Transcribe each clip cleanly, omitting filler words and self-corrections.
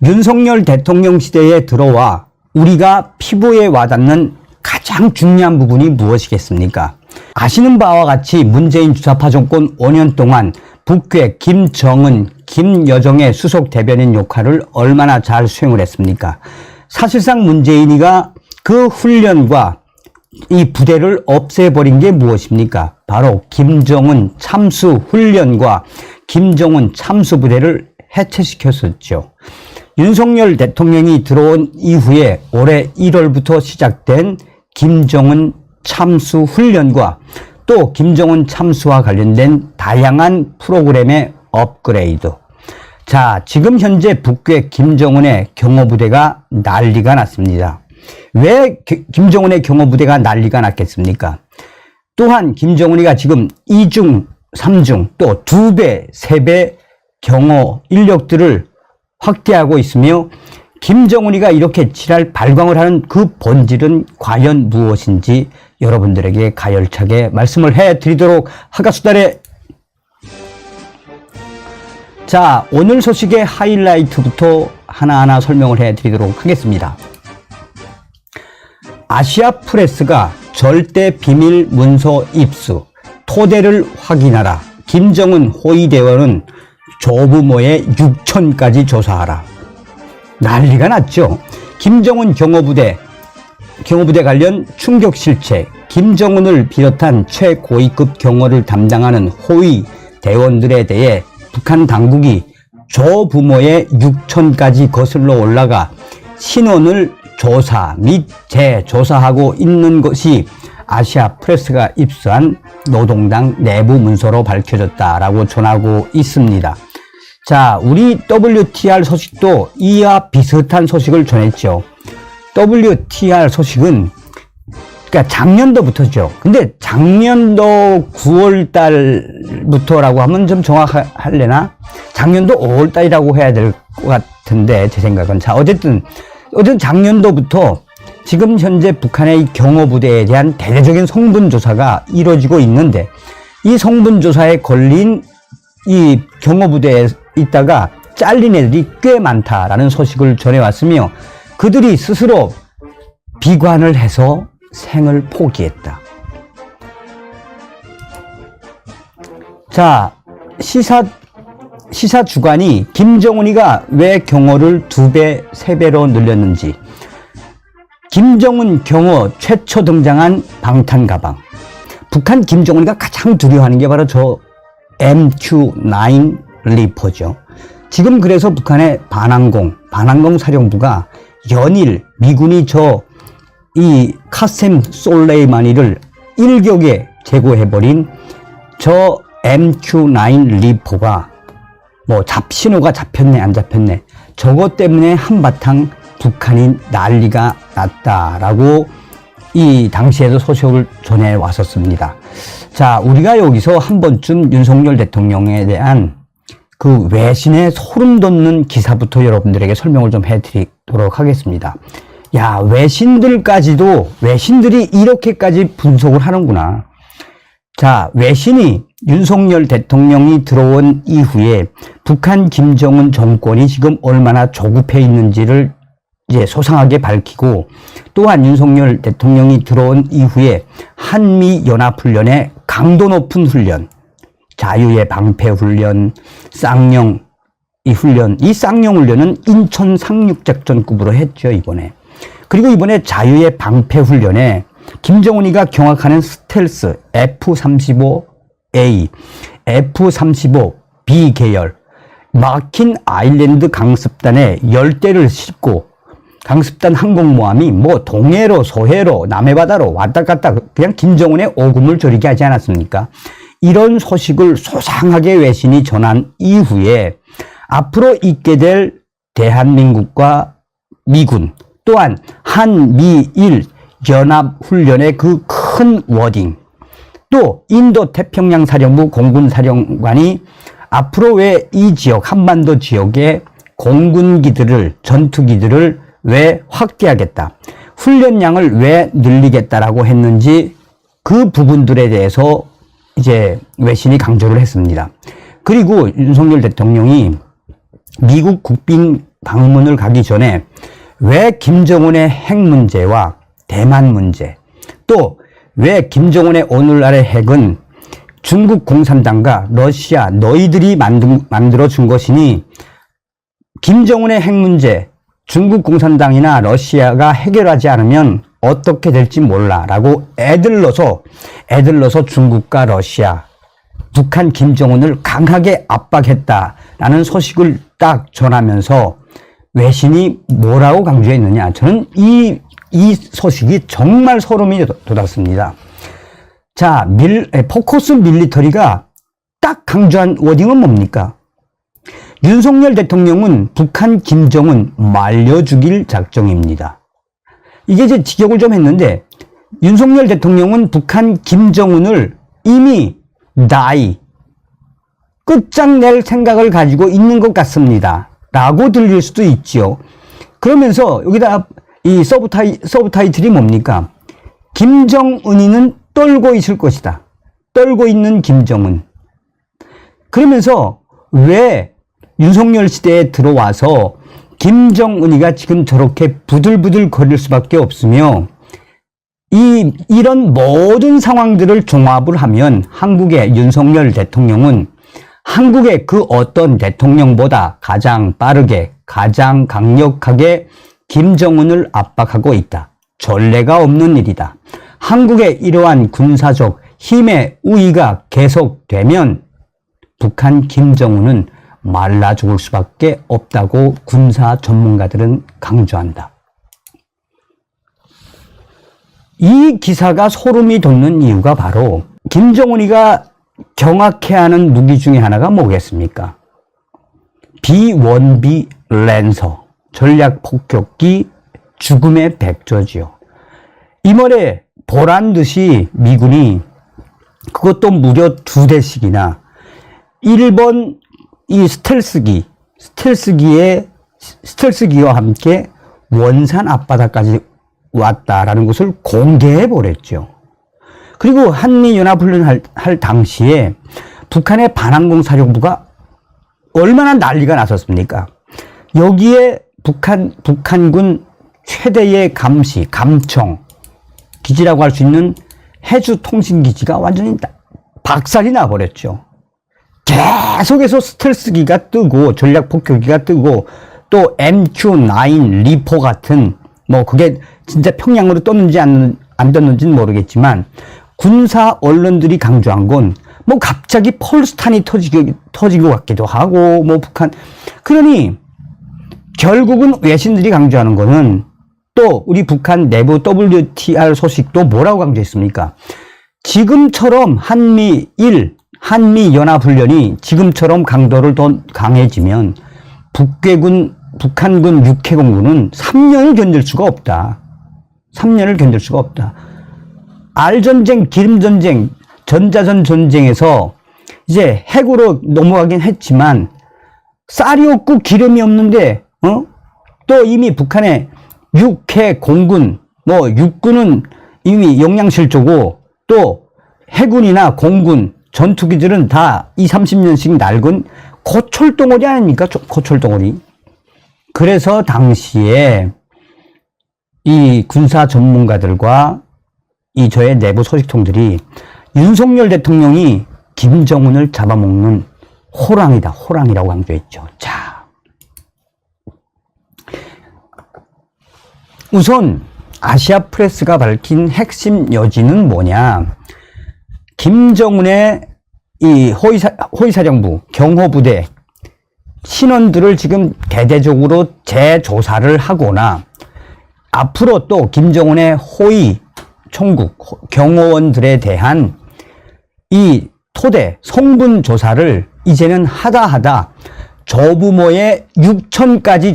윤석열 대통령 시대에 들어와 우리가 피부에 와닿는 가장 중요한 부분이 무엇이겠습니까? 아시는 바와 같이 문재인 주사파 정권 5년 동안 북괴 김정은, 김여정의 수석 대변인 역할을 얼마나 잘 수행을 했습니까? 사실상 문재인이가 그 훈련과 이 부대를 없애버린 게 무엇입니까? 바로 김정은 참수 훈련과 김정은 참수 부대를 해체시켰었죠. 윤석열 대통령이 들어온 이후에 올해 1월부터 시작된 김정은 참수 훈련과 또 김정은 참수와 관련된 다양한 프로그램의 업그레이드. 자, 지금 현재 북괴 김정은의 경호부대가 난리가 났습니다. 왜 김정은의 경호부대가 난리가 났겠습니까? 또한 김정은이가 지금 2중, 3중, 또 2배, 3배 경호 인력들을 확대하고 있으며 김정은이가 이렇게 지랄 발광을 하는 그 본질은 과연 무엇인지 여러분들에게 가열차게 말씀을 해드리도록 하겠습니다. 자, 오늘 소식의 하이라이트부터 하나하나 설명을 해드리도록 하겠습니다. 아시아프레스가 절대 비밀 문서 입수, 토대를 확인하라. 김정은 호위대원은 조부모의 6천까지 조사하라. 난리가 났죠. 김정은 경호부대 관련 충격 실체, 김정은을 비롯한 최고위급 경호를 담당하는 호위대원들에 대해 북한 당국이 조부모의 6천까지 거슬러 올라가 신원을 조사 및 재조사하고 있는 것이 아시아프레스가 입수한 노동당 내부 문서로 밝혀졌다라고 전하고 있습니다. 자, 우리 WTR 소식도 이와 비슷한 소식을 전했죠. WTR 소식은 그러니까 작년도부터죠. 근데 작년도 9월 달부터라고 하면 좀 정확할래나? 작년도 5월 달이라고 해야 될 것 같은데 제 생각은. 자, 어쨌든 작년도부터 지금 현재 북한의 경호부대에 대한 대대적인 성분조사가 이루어지고 있는데 이 성분조사에 걸린 이 경호부대에 있다가 잘린 애들이 꽤 많다라는 소식을 전해왔으며 그들이 스스로 비관을 해서 생을 포기했다. 자, 시사 주간이 김정은이가 왜 경호를 2배, 3배로 늘렸는지, 김정은 경호 최초 등장한 방탄 가방. 북한 김정은이가 가장 두려워하는 게 바로 저 MQ-9 리퍼죠. 지금 그래서 북한의 반항공 사령부가 연일 미군이 이 카셈 솔레이마니를 일격에 제거해버린 저 MQ-9 리퍼가 신호가 잡혔네 안 잡혔네 저것 때문에 한바탕 북한이 난리가 났다라고 이 당시에도 소식을 전해왔었습니다. 자, 우리가 여기서 한 번쯤 윤석열 대통령에 대한 그 외신의 소름 돋는 기사부터 여러분들에게 설명을 좀 해드리도록 하겠습니다. 야, 외신들이 이렇게까지 분석을 하는구나. 자, 외신이 윤석열 대통령이 들어온 이후에 북한 김정은 정권이 지금 얼마나 조급해 있는지를 이제 소상하게 밝히고, 또한 윤석열 대통령이 들어온 이후에 한미연합훈련의 강도 높은 훈련, 자유의 방패훈련, 쌍용 훈련은 인천 상륙작전급으로 했죠, 이번에. 그리고 이번에 자유의 방패훈련에 김정은이가 경악하는 스텔스 F-35A, F-35B 계열 마킨 아일랜드 강습단에 10대를 싣고 강습단 항공모함이 동해로 서해로 남해바다로 왔다 갔다 그냥 김정은의 오금을 저리게 하지 않았습니까? 이런 소식을 소상하게 외신이 전한 이후에 앞으로 있게 될 대한민국과 미군 또한 한미일 연합훈련의 그 큰 워딩, 또 인도태평양 사령부 공군사령관이 앞으로 왜 이 지역 한반도 지역의 공군기들을 전투기들을 왜 확대하겠다, 훈련량을 왜 늘리겠다라고 했는지 그 부분들에 대해서 이제 외신이 강조를 했습니다. 그리고 윤석열 대통령이 미국 방문을 가기 전에 왜 김정은의 핵 문제와 대만 문제, 또 왜 김정은의 오늘날의 핵은 중국 공산당과 러시아 너희들이 만들어 준 것이니 김정은의 핵 문제 중국 공산당이나 러시아가 해결하지 않으면 어떻게 될지 몰라 라고 애들러서 중국과 러시아, 북한 김정은을 강하게 압박했다라는 소식을 딱 전하면서 외신이 뭐라고 강조했느냐. 저는 이 소식이 정말 소름이 돋았습니다. 자, 포커스 밀리터리가 딱 강조한 워딩은 뭡니까? 윤석열 대통령은 북한 김정은 말려 죽일 작정입니다. 이게 이제 직역을 좀 했는데, 윤석열 대통령은 북한 김정은을 이미 끝장낼 생각을 가지고 있는 것 같습니다. 라고 들릴 수도 있지요. 그러면서 여기다 이 서브타이틀이 뭡니까? 김정은이는 떨고 있을 것이다. 떨고 있는 김정은. 그러면서 왜 윤석열 시대에 들어와서 김정은이가 지금 저렇게 부들부들 거릴 수밖에 없으며 이런 모든 상황들을 종합을 하면 한국의 윤석열 대통령은 한국의 그 어떤 대통령보다 가장 빠르게, 가장 강력하게 김정은을 압박하고 있다. 전례가 없는 일이다. 한국의 이러한 군사적 힘의 우위가 계속되면 북한 김정은은 말라 죽을 수밖에 없다고 군사 전문가들은 강조한다. 이 기사가 소름이 돋는 이유가 바로 김정은이가 경악해하는 무기 중에 하나가 뭐겠습니까? B-1B 랜서, 전략폭격기 죽음의 백조지요. 이번에 보란 듯이 미군이 그것도 무려 2대씩이나 일본 이 스텔스기와 함께 원산 앞바다까지 왔다라는 것을 공개해 버렸죠. 그리고 한미연합훈련 할 당시에 북한의 반항공 사령부가 얼마나 난리가 났었습니까? 여기에 북한군 최대의 감청 기지라고 할 수 있는 해주 통신기지가 완전히 박살이 나버렸죠. 계속해서 스텔스기가 뜨고 전략폭격기가 뜨고 또 MQ-9 리포 같은 그게 진짜 평양으로 떴는지 안 떴는지는 모르겠지만 군사 언론들이 강조한 건 갑자기 폴스탄이 터진 것 같기도 하고 북한 그러니 결국은 외신들이 강조하는 거는 또 우리 북한 내부 WTR 소식도 뭐라고 강조했습니까? 지금처럼 한미연합훈련이 지금처럼 강도를 더 강해지면 북한군 육해공군은 3년을 견딜 수가 없다. 3년을 견딜 수가 없다. 알전쟁, 기름전쟁, 전자전 전쟁에서 이제 핵으로 넘어가긴 했지만 쌀이 없고 기름이 없는데 또 이미 북한의 육해 공군, 육군은 이미 영양실조고 또 해군이나 공군, 전투기들은 다 20-30년씩 낡은 고철덩어리 아닙니까? 고철덩어리. 그래서 당시에 이 군사 전문가들과 이 저의 내부 소식통들이 윤석열 대통령이 김정은을 잡아먹는 호랑이다, 호랑이라고 강조했죠. 자, 우선 아시아 프레스가 밝힌 핵심 여지는 뭐냐? 김정은의 이 호위사령부, 경호부대 신원들을 지금 대대적으로 재조사를 하거나 앞으로 또 김정은의 호위 총국, 경호원들에 대한 이 토대, 성분 조사를 이제는 하다 조부모의 6천까지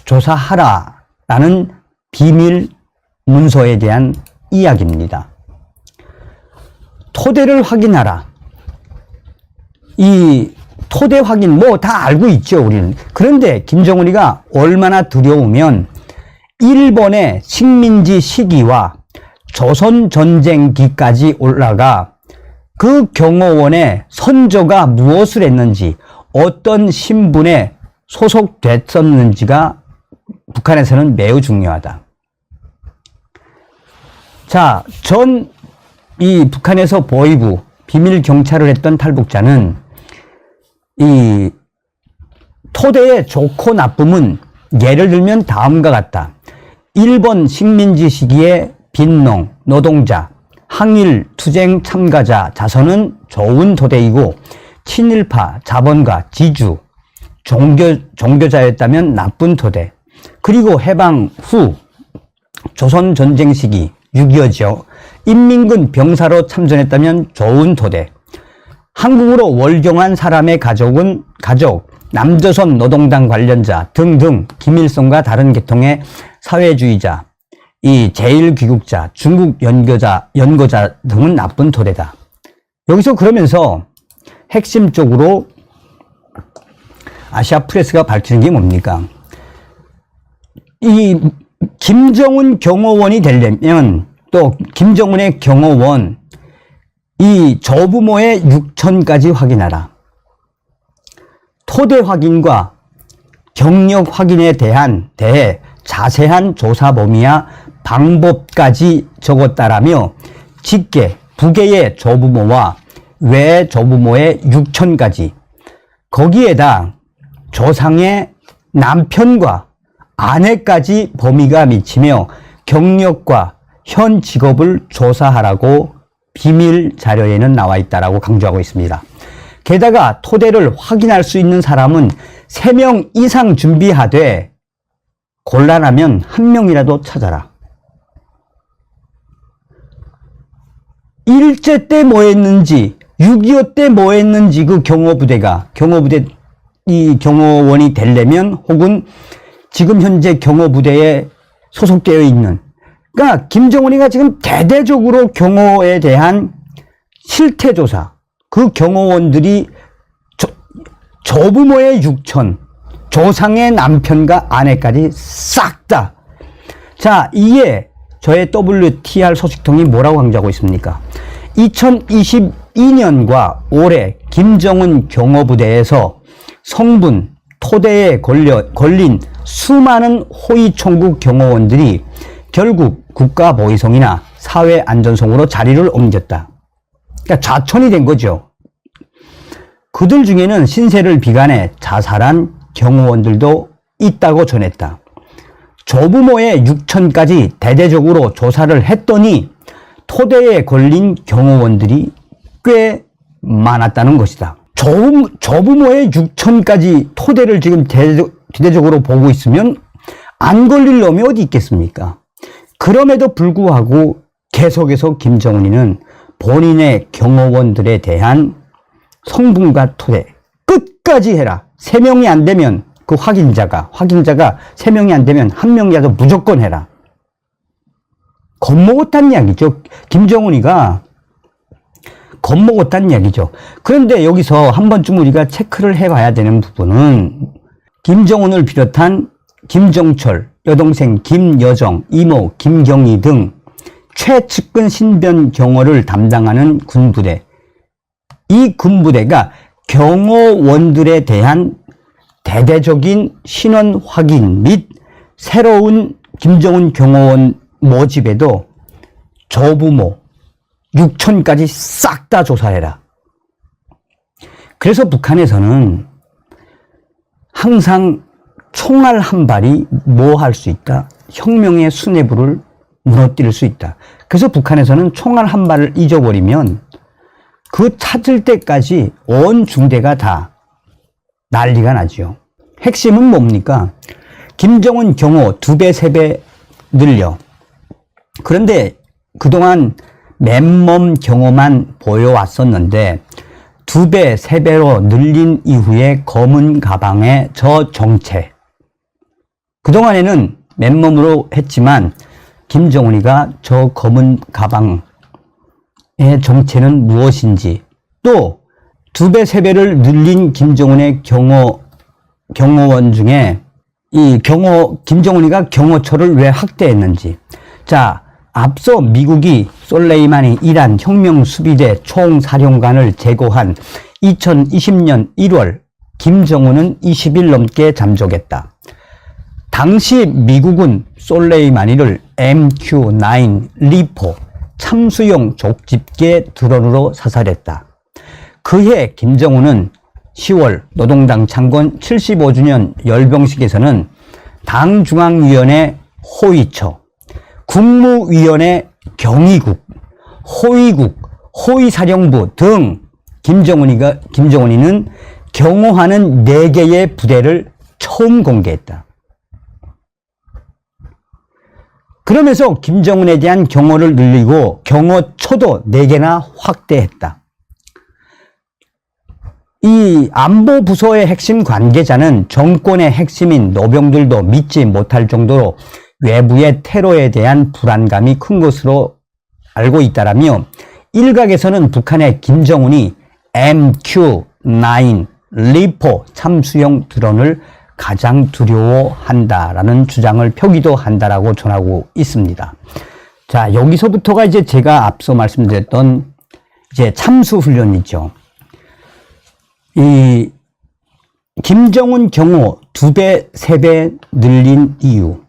조사하라라는 비밀 문서에 대한 이야기입니다. 토대를 확인하라. 이 토대 확인 다 알고 있죠, 우리는. 그런데 김정은이가 얼마나 두려우면 일본의 식민지 시기와 조선 전쟁기까지 올라가 그 경호원의 선조가 무엇을 했는지, 어떤 신분의 소속됐었는지가 북한에서는 매우 중요하다. 자, 이 북한에서 보위부, 비밀 경찰을 했던 탈북자는 이 토대의 좋고 나쁨은 예를 들면 다음과 같다. 일본 식민지 시기에 빈농, 노동자, 항일, 투쟁 참가자 자손은 좋은 토대이고 친일파, 자본가, 지주, 종교자였다면 나쁜 토대. 그리고 해방 후 조선 전쟁 시기 6.25죠. 인민군 병사로 참전했다면 좋은 토대. 한국으로 월경한 사람의 가족, 남조선 노동당 관련자 등등 김일성과 다른 계통의 사회주의자, 이 제1귀국자, 중국 연고자 등은 나쁜 토대다. 여기서 그러면서 핵심적으로 아시아 프레스가 밝히는 게 뭡니까? 이 김정은 경호원이 되려면 또 김정은의 경호원 이 조부모의 6천까지 확인하라. 토대 확인과 경력 확인에 대해 자세한 조사 범위와 방법까지 적었다라며 직계, 부계의 조부모와 외 조부모의 6천까지 거기에다 조상의 남편과 아내까지 범위가 미치며 경력과 현 직업을 조사하라고 비밀 자료에는 나와 있다라고 강조하고 있습니다. 게다가 토대를 확인할 수 있는 사람은 3명 이상 준비하되 곤란하면 1명이라도 찾아라. 일제 때 뭐 했는지 6.25 때 뭐 했는지 그 이 경호원이 되려면 혹은 지금 현재 경호부대에 소속되어 있는 그러니까 김정은이가 지금 대대적으로 경호에 대한 실태조사 그 경호원들이 조부모의 6천 조상의 남편과 아내까지 싹 다. 자, 이에 저의 WTR 소식통이 뭐라고 강조하고 있습니까? 2022년과 올해 김정은 경호부대에서 성분, 토대에 걸린 수많은 호위총국 경호원들이 결국 국가보위성이나 사회안전성으로 자리를 옮겼다. 그러니까 좌천이 된 거죠. 그들 중에는 신세를 비관해 자살한 경호원들도 있다고 전했다. 조부모의 6천까지 대대적으로 조사를 했더니 토대에 걸린 경호원들이 꽤 많았다는 것이다. 조부모의 6천까지 토대를 지금 대대적으로 보고 있으면 안 걸릴 놈이 어디 있겠습니까? 그럼에도 불구하고 계속해서 김정은이는 본인의 경호원들에 대한 성분과 토대 끝까지 해라. 3명이 안 되면 그 확인자가 3명이 안 되면 1명이라도 무조건 해라. 겁먹었다는 이야기죠. 김정은이가 겁먹었다는 이야기죠. 그런데 여기서 한 번쯤 우리가 체크를 해봐야 되는 부분은 김정은을 비롯한 김정철, 여동생 김여정, 이모 김경희 등 최측근 신변 경호를 담당하는 군부대. 이 군부대가 경호원들에 대한 대대적인 신원 확인 및 새로운 김정은 경호원 모집에도 조부모 6천까지 싹 다 조사해라. 그래서 북한에서는 항상 총알 한 발이 뭐 할 수 있다? 혁명의 수뇌부를 무너뜨릴 수 있다. 그래서 북한에서는 총알 한 발을 잊어버리면 그 찾을 때까지 온 중대가 다 난리가 나죠. 핵심은 뭡니까? 김정은 경호 2배, 3배 늘려. 그런데 그동안 맨몸 경호만 보여왔었는데 2배, 3배로 늘린 이후에 검은 가방의 저 정체. 그동안에는 맨몸으로 했지만 김정은이가 저 검은 가방의 정체는 무엇인지 또 2배, 3배를 늘린 김정은의 경호원 중에 김정은이가 경호처를 왜 확대했는지. 자, 앞서 미국이 솔레이마니 이란 혁명수비대 총사령관을 제거한 2020년 1월 김정은은 20일 넘게 잠적했다. 당시 미국은 솔레이마니를 MQ-9 리퍼 참수용 족집게 드론으로 사살했다. 그해 김정은은 10월 노동당 창건 75주년 열병식에서는 당중앙위원회 호위처, 국무위원회 경위국, 호위국, 호위사령부 등 김정은이는 경호하는 4개의 부대를 처음 공개했다. 그러면서 김정은에 대한 경호를 늘리고 경호처도 4개나 확대했다. 이 안보부서의 핵심 관계자는 정권의 핵심인 노병들도 믿지 못할 정도로 외부의 테러에 대한 불안감이 큰 것으로 알고 있다라며 일각에서는 북한의 김정은이 MQ-9 리퍼 참수용 드론을 가장 두려워한다라는 주장을 펴기도 한다라고 전하고 있습니다. 자, 여기서부터가 이제 제가 앞서 말씀드렸던 이제 참수 훈련이죠. 이 김정은 경호 2배, 3배 늘린 이유.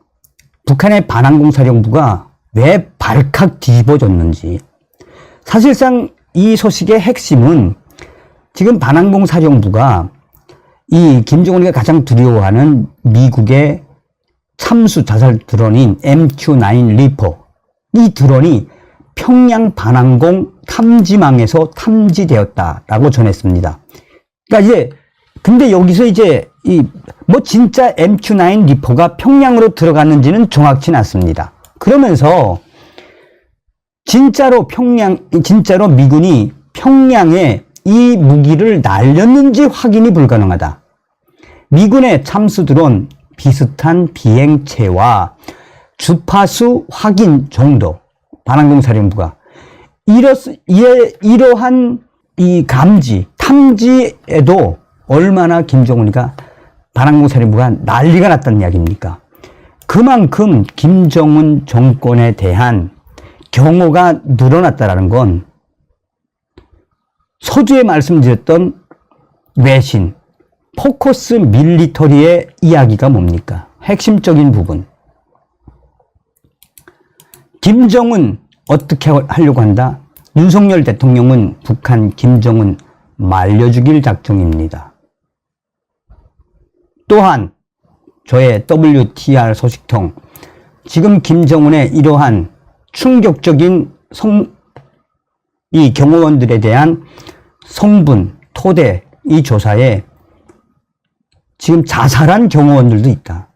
북한의 반항공사령부가 왜 발칵 뒤집어졌는지. 사실상 이 소식의 핵심은 지금 반항공사령부가 이 김정은이가 가장 두려워하는 미국의 참수 자살 드론인 MQ-9 리퍼, 이 드론이 평양 반항공 탐지망에서 탐지되었다라고 전했습니다. 그러니까 이제 근데 여기서 이제 뭐 진짜 MQ-9 리퍼가 평양으로 들어갔는지는 정확치는 않습니다. 그러면서 진짜로 미군이 평양에 이 무기를 날렸는지 확인이 불가능하다. 미군의 참수 드론 비슷한 비행체와 주파수 확인 정도, 반항공사령부가 이러한 이 탐지에도 얼마나 김정은이가 반항공사령부가 난리가 났다는 이야기입니까? 그만큼 김정은 정권에 대한 경호가 늘어났다라는 건 서두에 말씀드렸던 외신, 포커스 밀리터리의 이야기가 뭡니까? 핵심적인 부분. 김정은 어떻게 하려고 한다? 윤석열 대통령은 북한 김정은 말려 죽일 작정입니다. 또한 저의 WTR 소식통, 지금 김정은의 이러한 충격적인 이 경호원들에 대한 성분, 토대, 이 조사에 지금 자살한 경호원들도 있다.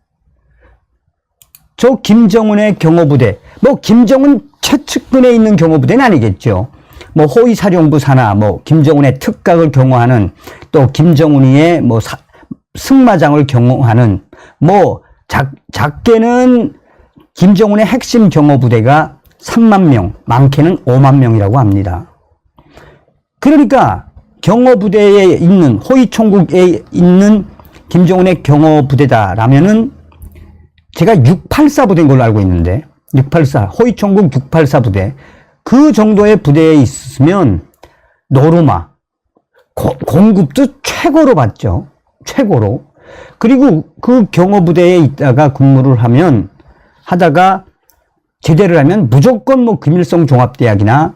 저 김정은의 경호부대, 뭐 김정은 최측근에 있는 경호부대는 아니겠죠. 뭐 호위사령부 산하, 뭐 김정은의 특각을 경호하는, 또 김정은이의 뭐 승마장을 경호하는, 뭐 작게는 김정은의 핵심 경호부대가 3만 명, 많게는 5만 명이라고 합니다. 그러니까 경호부대에 있는, 호위총국에 있는 김정은의 경호부대다라면은 제가 684 부대인 걸로 알고 있는데, 684, 호위총국 684 부대, 그 정도의 부대에 있으면 노르마, 공급도 최고로 받죠. 최고로. 그리고 그 경호부대에 있다가 근무를 하다가 제대를 하면 무조건 뭐 김일성 종합대학이나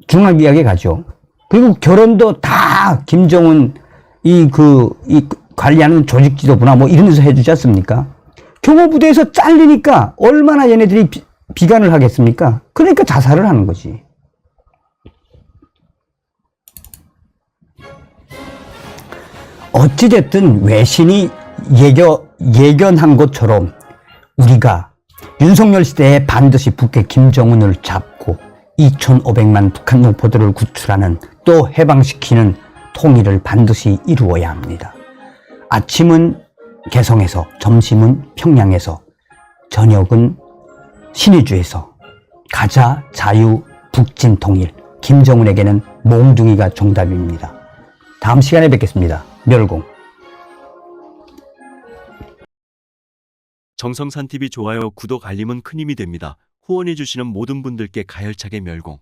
중앙대학에 가죠. 그리고 결혼도 다 김정은 이 관리하는 조직지도부나 뭐 이런 데서 해주지 않습니까? 경호부대에서 잘리니까 얼마나 얘네들이 비관을 하겠습니까? 그러니까 자살을 하는 거지. 어찌됐든 외신이 예견한 것처럼 우리가 윤석열 시대에 반드시 북의 김정은을 잡고 2,500만 북한 농포들을 구출하는, 또 해방시키는 통일을 반드시 이루어야 합니다. 아침은 개성에서, 점심은 평양에서, 저녁은 신의주에서 가자 자유 북진 통일. 김정은에게는 몽둥이가 정답입니다. 다음 시간에 뵙겠습니다. 멸공. 정성산TV 좋아요, 구독, 알림은 큰 힘이 됩니다. 후원해주시는 모든 분들께 가열차게 멸공.